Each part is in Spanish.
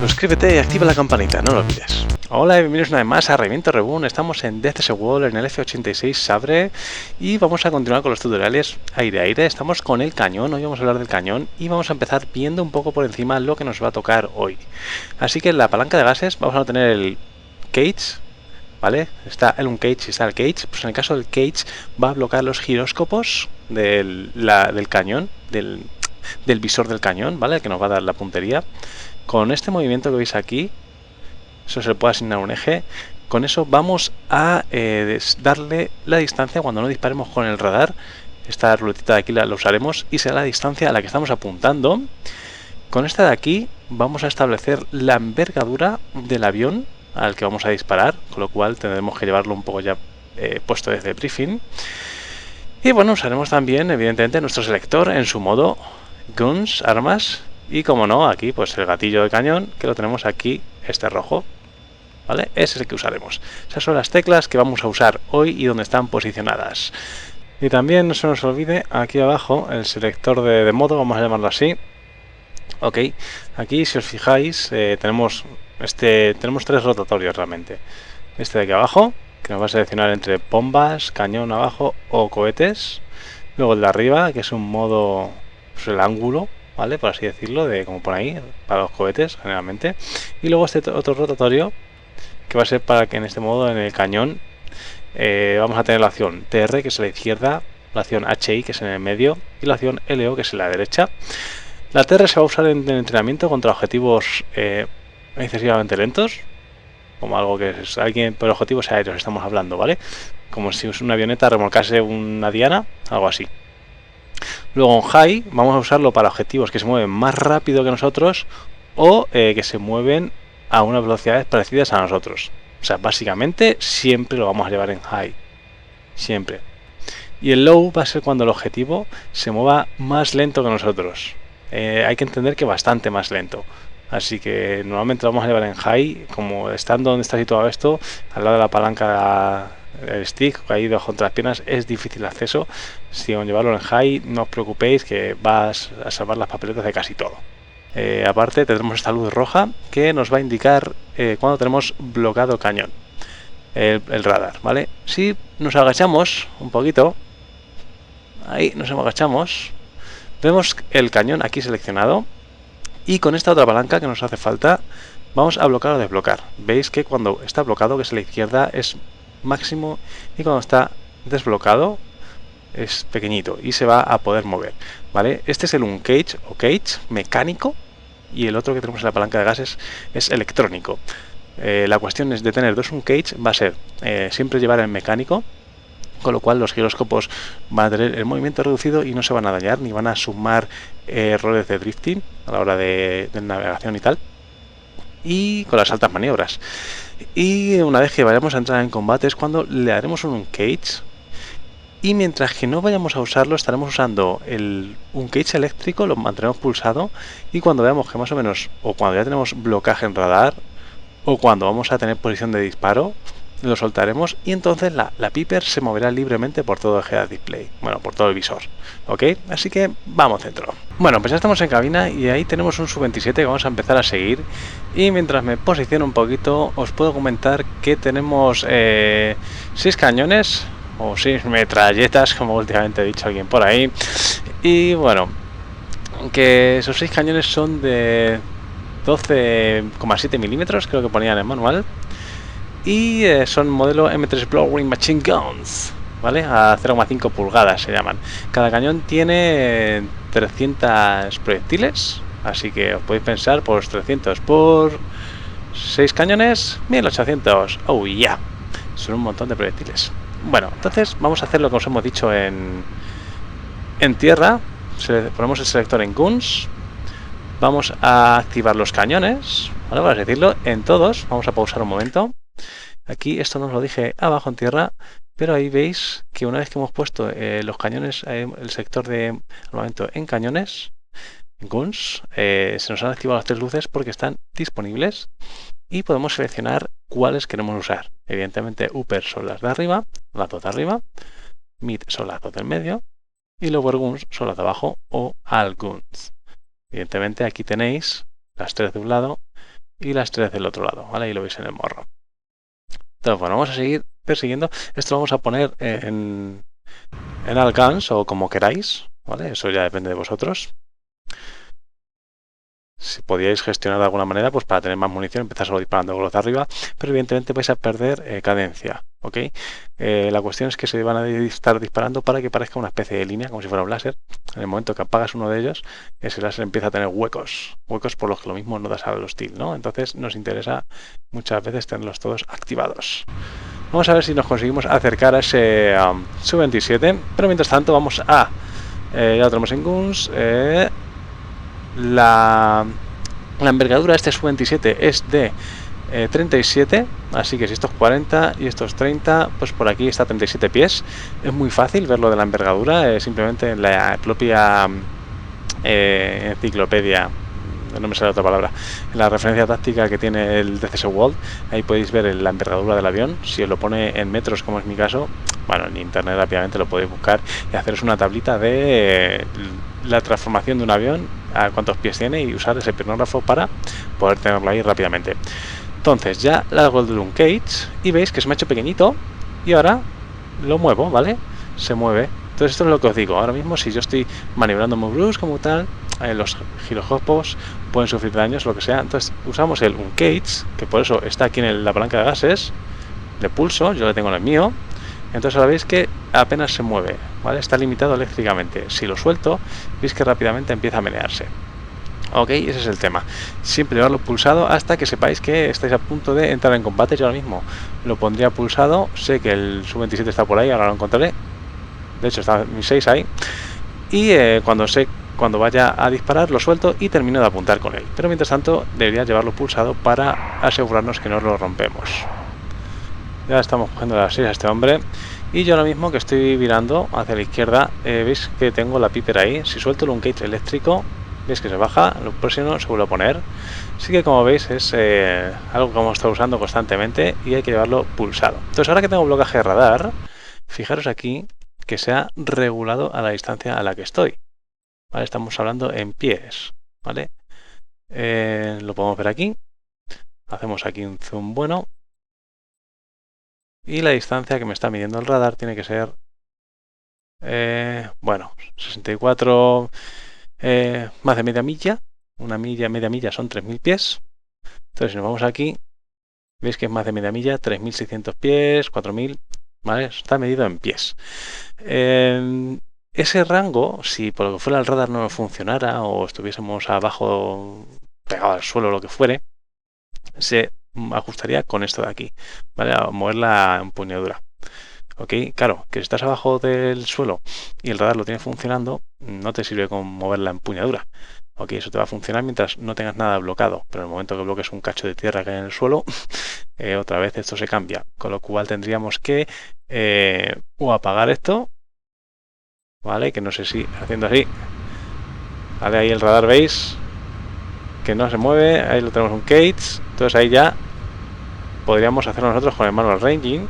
suscríbete y activa la campanita, no lo olvides. Hola y bienvenidos una vez más a Reviento Reboon. Estamos en DCS World en el F86 Sabre y vamos a continuar con los tutoriales aire-aire. Estamos con el cañón, hoy vamos a hablar del cañón y vamos a empezar viendo un poco por encima lo que nos va a tocar hoy. Así que en la palanca de gases vamos a tener el cage, ¿vale? Está el cage y está el cage. Pues en el caso del cage va a bloquear los giróscopos del cañón, del visor del cañón, ¿vale? Que nos va a dar la puntería. Con este movimiento que veis aquí, eso se le puede asignar un eje. Con eso vamos a darle la distancia cuando no disparemos con el radar. Esta ruletita de aquí la usaremos y será la distancia a la que estamos apuntando. Con esta de aquí vamos a establecer la envergadura del avión al que vamos a disparar, con lo cual tendremos que llevarlo un poco ya puesto desde el briefing. Y bueno, usaremos también evidentemente nuestro selector en su modo Guns, armas. Y como no, aquí pues el gatillo de cañón, que lo tenemos aquí, este rojo, ¿vale? Ese es el que usaremos. Esas son las teclas que vamos a usar hoy y donde están posicionadas. Y también no se nos olvide aquí abajo el selector de modo, vamos a llamarlo así. Ok, aquí si os fijáis tenemos tres rotatorios realmente. Este de aquí abajo, que nos va a seleccionar entre bombas, cañón abajo o cohetes. Luego el de arriba, que es un modo, pues el ángulo, ¿vale? Por así decirlo, como por ahí, para los cohetes generalmente. Y luego este otro rotatorio, que va a ser para que en este modo, en el cañón, vamos a tener la opción TR, que es a la izquierda, la opción HI, que es en el medio, y la opción LO, que es en la derecha. La TR se va a usar en entrenamiento contra objetivos excesivamente lentos, como algo que es alguien por objetivos aéreos estamos hablando, ¿vale? Como si una avioneta remolcase una diana, algo así. Luego en High vamos a usarlo para objetivos que se mueven más rápido que nosotros o que se mueven a unas velocidades parecidas a nosotros. O sea, básicamente siempre lo vamos a llevar en High. Siempre. Y el Low va a ser cuando el objetivo se mueva más lento que nosotros. Hay que entender que bastante más lento. Así que normalmente lo vamos a llevar en High, como estando donde está situado esto, al lado de la palanca el stick, ahí debajo entre las piernas, es difícil el acceso. Si con llevarlo en high, no os preocupéis que vas a salvar las papeletas de casi todo. Aparte tendremos esta luz roja que nos va a indicar cuando tenemos bloqueado el cañón, el radar, ¿vale? Si nos agachamos un poquito, ahí nos agachamos, vemos el cañón aquí seleccionado y con esta otra palanca que nos hace falta vamos a bloquear o desbloquear. Veis que cuando está bloqueado, que es a la izquierda, es máximo y cuando está desbloqueado es pequeñito y se va a poder mover, ¿vale? Este es el uncage o cage mecánico y el otro que tenemos en la palanca de gases es electrónico. La cuestión es de tener dos uncage, va a ser siempre llevar el mecánico, con lo cual los giróscopos van a tener el movimiento reducido y no se van a dañar ni van a sumar errores de drifting a la hora de navegación y tal, y con las altas maniobras. Y una vez que vayamos a entrar en combate es cuando le haremos un uncage, y mientras que no vayamos a usarlo estaremos usando un uncage eléctrico, lo mantendremos pulsado, y cuando veamos que más o menos, o cuando ya tenemos blocaje en radar, o cuando vamos a tener posición de disparo, lo soltaremos y entonces la Piper se moverá libremente por todo el head display, bueno, por todo el visor, ¿ok? Así que vamos dentro. Bueno, pues ya estamos en cabina y ahí tenemos un Su-27 que vamos a empezar a seguir, y mientras me posiciono un poquito os puedo comentar que tenemos 6 cañones o 6 metralletas, como últimamente ha dicho alguien por ahí, y bueno, que esos 6 cañones son de 12,7 milímetros, creo que ponían en el manual. Y son modelo M3 Blowing Machine Guns, ¿vale? A 0,5 pulgadas se llaman. Cada cañón tiene 300 proyectiles, así que os podéis pensar, pues 300 por 6 cañones, 1800. Oh, yeah. Son un montón de proyectiles. Bueno, entonces vamos a hacer lo que os hemos dicho en tierra. Ponemos el selector en Guns. Vamos a activar los cañones, ¿vale? Vamos a decirlo en todos. Vamos a pausar un momento. Aquí esto no os lo dije abajo en tierra, pero ahí veis que una vez que hemos puesto los cañones, el sector de armamento en cañones, en Guns, se nos han activado las 3 luces porque están disponibles y podemos seleccionar cuáles queremos usar. Evidentemente Upper son las de arriba, las 2 de arriba, Mid son las 2 del medio y Lower Guns son las de abajo o All Guns. Evidentemente aquí tenéis las 3 de un lado y las 3 del otro lado, ¿vale? Ahí lo veis en el morro. Entonces, bueno, vamos a seguir persiguiendo. Esto lo vamos a poner en Alcance o como queráis, ¿vale? Eso ya depende de vosotros. Si podíais gestionar de alguna manera, pues para tener más munición, empezar solo disparando con los de arriba, pero evidentemente vais a perder cadencia, ¿ok? La cuestión es que se van a estar disparando para que parezca una especie de línea, como si fuera un láser. En el momento que apagas uno de ellos, ese láser empieza a tener huecos por los que lo mismo no das al hostil, ¿no? Entonces nos interesa muchas veces tenerlos todos activados. Vamos a ver si nos conseguimos acercar a ese Su-27, pero mientras tanto vamos a... ya lo tenemos en Guns. La envergadura de este Su-27 es de 37, así que si esto es 40 y esto es 30, pues por aquí está 37 pies. Es muy fácil ver lo de la envergadura, simplemente en la propia enciclopedia, no me sale otra palabra, en la referencia táctica que tiene el DCS World, ahí podéis ver la envergadura del avión. Si os lo pone en metros, como es mi caso, bueno, en internet rápidamente lo podéis buscar y haceros una tablita de la transformación de un avión, a cuántos pies tiene, y usar ese pirnógrafo para poder tenerlo ahí rápidamente. Entonces ya largo el Drum Cage y veis que se me ha hecho pequeñito y ahora lo muevo, ¿vale? Se mueve. Entonces esto es lo que os digo. Ahora mismo, si yo estoy maniobrando muy brusco como tal, los giroscopos pueden sufrir daños, lo que sea. Entonces usamos el Uncage, que por eso está aquí en la palanca de gases. Le pulso, yo le tengo en el mío. Entonces ahora veis que apenas se mueve, ¿vale? Está limitado eléctricamente. Si lo suelto, veis que rápidamente empieza a menearse. Ok, ese es el tema. Siempre llevarlo pulsado hasta que sepáis que estáis a punto de entrar en combate. Yo ahora mismo lo pondría pulsado. Sé que el Su-27 está por ahí, ahora lo encontraré. De hecho está mi 6 ahí. Y cuando vaya a disparar lo suelto y termino de apuntar con él. Pero mientras tanto debería llevarlo pulsado para asegurarnos que no lo rompemos. Ya estamos cogiendo las 6 a este hombre. Y yo ahora mismo que estoy virando hacia la izquierda, veis que tengo la Piper ahí. Si suelto el Uncage eléctrico, veis que se baja, lo próximo se vuelve a poner. Así que como veis es algo que vamos a estar usando constantemente y hay que llevarlo pulsado. Entonces ahora que tengo blocaje de radar, fijaros aquí que se ha regulado a la distancia a la que estoy. ¿Vale? Estamos hablando en pies, ¿vale? Lo podemos ver aquí. Hacemos aquí un zoom bueno. Y la distancia que me está midiendo el radar tiene que ser, bueno, 64, más de media milla. Una milla, media milla son 3.000 pies. Entonces si nos vamos aquí, veis que es más de media milla, 3.600 pies, 4.000, ¿vale? Está medido en pies. Ese rango, si por lo que fuera el radar no funcionara o estuviésemos abajo pegado al suelo o lo que fuere, se ajustaría con esto de aquí, ¿vale? A mover la empuñadura. Ok, claro, que si estás abajo del suelo y el radar lo tiene funcionando, no te sirve con mover la empuñadura. Ok, eso te va a funcionar mientras no tengas nada bloqueado, pero en el momento que bloques un cacho de tierra que hay en el suelo, otra vez esto se cambia, con lo cual tendríamos que o apagar esto, ¿vale? Que no sé si haciendo así, ¿vale? Ahí el radar veis que no se mueve, ahí lo tenemos un cage, entonces ahí ya podríamos hacerlo nosotros con el manual ranging.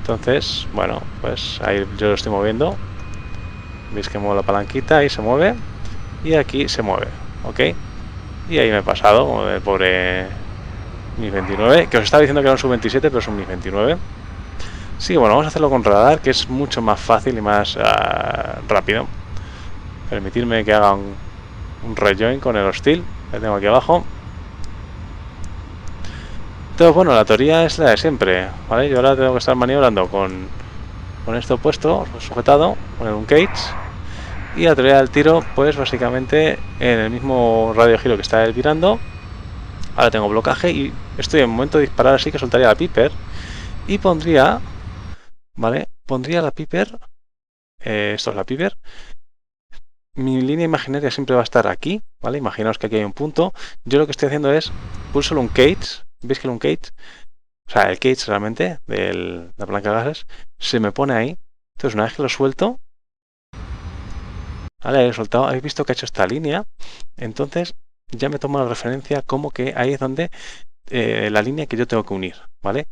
Entonces, bueno, pues ahí yo lo estoy moviendo, veis que muevo la palanquita y se mueve, y aquí se mueve, ok, y ahí me he pasado como el pobre Mi 29, que os estaba diciendo que era un Su-27, pero es un Mi 29. Sí, bueno, vamos a hacerlo con radar, que es mucho más fácil y más rápido. Permitirme que haga un rejoin con el hostil que tengo aquí abajo. Entonces, bueno, la teoría es la de siempre, ¿vale? Yo ahora tengo que estar maniobrando con esto puesto, sujetado, con un cage. Y la teoría del tiro, pues básicamente en el mismo radio giro que está él virando. Ahora tengo blocaje y estoy en el momento de disparar, así que soltaría la Piper. Y pondría, ¿vale? Pondría la Piper. Esto es la Piper. Mi línea imaginaria siempre va a estar aquí, ¿vale? Imaginaos que aquí hay un punto. Yo lo que estoy haciendo es pulso el Uncage. ¿Veis que el Uncage? O sea, el cage realmente de la palanca de gases se me pone ahí. Entonces una vez que lo suelto, vale, he soltado, habéis visto que ha hecho esta línea. Entonces ya me tomo la referencia como que ahí es donde la línea que yo tengo que unir, ¿vale?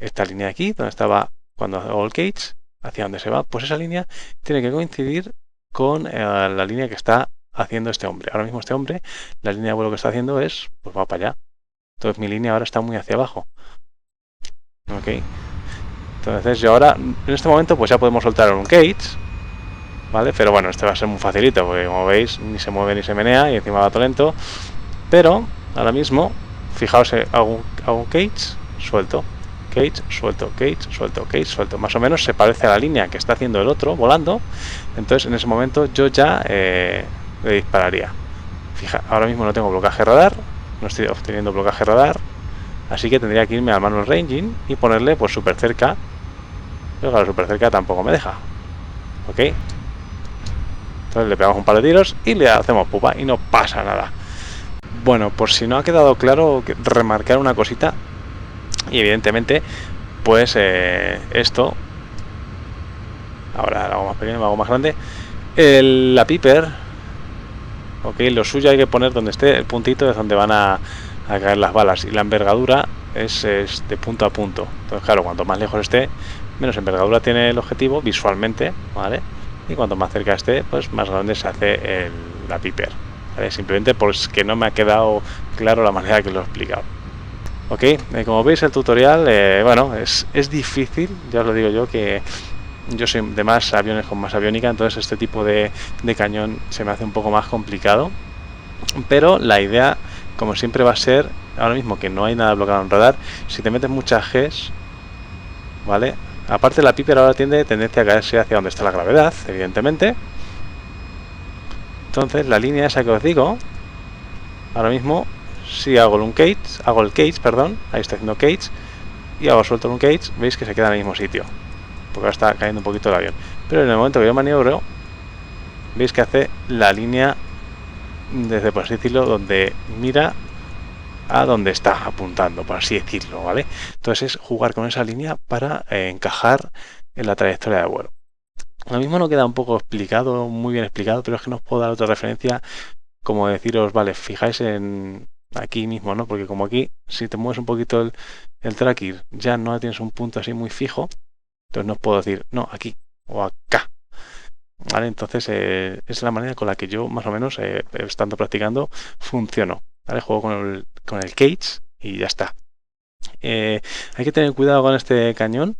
Esta línea de aquí, donde estaba cuando hago el cage, hacia donde se va, pues esa línea tiene que coincidir con la línea que está haciendo este hombre. Ahora mismo este hombre, la línea de vuelo que está haciendo es, pues va para allá. Entonces mi línea ahora está muy hacia abajo. Ok. Entonces yo ahora, en este momento, pues ya podemos soltar un cage, ¿vale? Pero bueno, este va a ser muy facilito, porque como veis, ni se mueve ni se menea y encima va todo lento. Pero ahora mismo, fijaos, hago un cage, suelto, cage, suelto, cage, suelto, cage, suelto. Más o menos se parece a la línea que está haciendo el otro, volando. Entonces en ese momento yo ya le dispararía. Fija, ahora mismo no tengo blocaje radar, no estoy obteniendo blocaje radar. Así que tendría que irme al manual ranging y ponerle pues súper cerca. Pero claro, súper cerca tampoco me deja. Ok. Entonces le pegamos un par de tiros y le hacemos pupa y no pasa nada. Bueno, por si no ha quedado claro, remarcar una cosita. Y evidentemente, pues esto. Ahora lo hago más pequeño, lo hago más grande. La Piper. Ok, lo suyo hay que poner donde esté el puntito, es donde van a caer las balas. Y la envergadura es de punto a punto. Entonces, claro, cuanto más lejos esté, menos envergadura tiene el objetivo visualmente, ¿vale? Y cuanto más cerca esté, pues más grande se hace la Piper, ¿vale? Simplemente porque no me ha quedado claro la manera que lo he explicado. Ok, como veis el tutorial, bueno, es difícil, ya os lo digo yo, que yo soy de más aviones con más aviónica, entonces este tipo de cañón se me hace un poco más complicado. Pero la idea, como siempre, va a ser, ahora mismo que no hay nada bloqueado en radar, si te metes muchas Gs, ¿vale? Aparte la Piper ahora tiene tendencia a caerse hacia donde está la gravedad, evidentemente. Entonces la línea esa que os digo, ahora mismo, si hago el cage, perdón, ahí estoy haciendo cage, y hago suelto un cage, veis que se queda en el mismo sitio, porque ahora está cayendo un poquito el avión. Pero en el momento que yo maniobro, veis que hace la línea, desde por así decirlo, donde mira a donde está apuntando, por así decirlo, ¿vale? Entonces es jugar con esa línea para encajar en la trayectoria de vuelo. Lo mismo no queda un poco explicado, muy bien explicado, pero es que no os puedo dar otra referencia como deciros, vale, fijáis en aquí mismo, ¿no? Porque como aquí, si te mueves un poquito el tracking, ya no tienes un punto así muy fijo, entonces no os puedo decir, no, aquí o acá. ¿Vale? Entonces es la manera con la que yo más o menos, estando practicando, funciono. ¿Vale? Juego con el cage y ya está. Hay que tener cuidado con este cañón,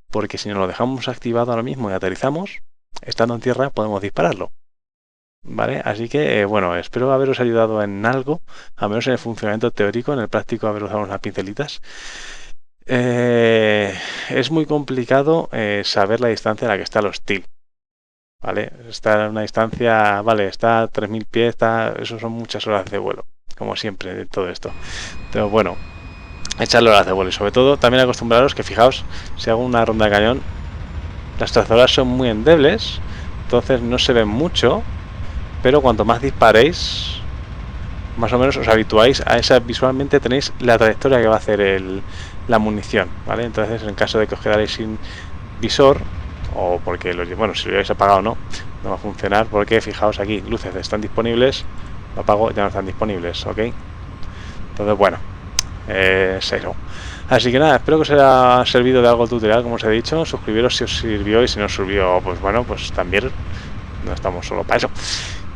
porque si nos lo dejamos activado ahora mismo y aterrizamos, estando en tierra podemos dispararlo. ¿Vale? Así que, bueno, espero haberos ayudado en algo, al menos en el funcionamiento teórico, en el práctico haberos dado unas pincelitas. Es muy complicado saber la distancia a la que está el hostil. ¿Vale? Está a una distancia, vale, está a 3000 pies, eso son muchas horas de vuelo, como siempre de todo esto. Pero bueno, echarle horas de vuelo y sobre todo también acostumbraros que fijaos, si hago una ronda de cañón, las trazadoras son muy endebles, entonces no se ven mucho, pero cuanto más disparéis, más o menos os habituáis a esa, visualmente tenéis la trayectoria que va a hacer la munición, ¿vale? Entonces en caso de que os quedaréis sin visor, o porque bueno, si lo habéis apagado no va a funcionar, porque fijaos aquí, luces están disponibles, lo apago, ya no están disponibles, ok. Entonces bueno, cero. Así que nada, espero que os haya servido de algo el tutorial, como os he dicho. Suscribiros si os sirvió, y si no os sirvió, pues bueno, pues también no estamos solo para eso.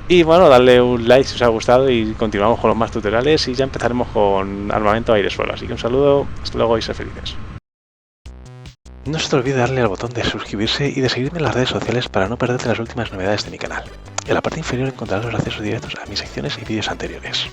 Y bueno, darle un like si os ha gustado y continuamos con los más tutoriales y ya empezaremos con armamento aire-suelo. Así que un saludo, hasta luego y sed felices. No se te olvide darle al botón de suscribirse y de seguirme en las redes sociales para no perderte las últimas novedades de mi canal. En la parte inferior encontrarás los accesos directos a mis secciones y vídeos anteriores.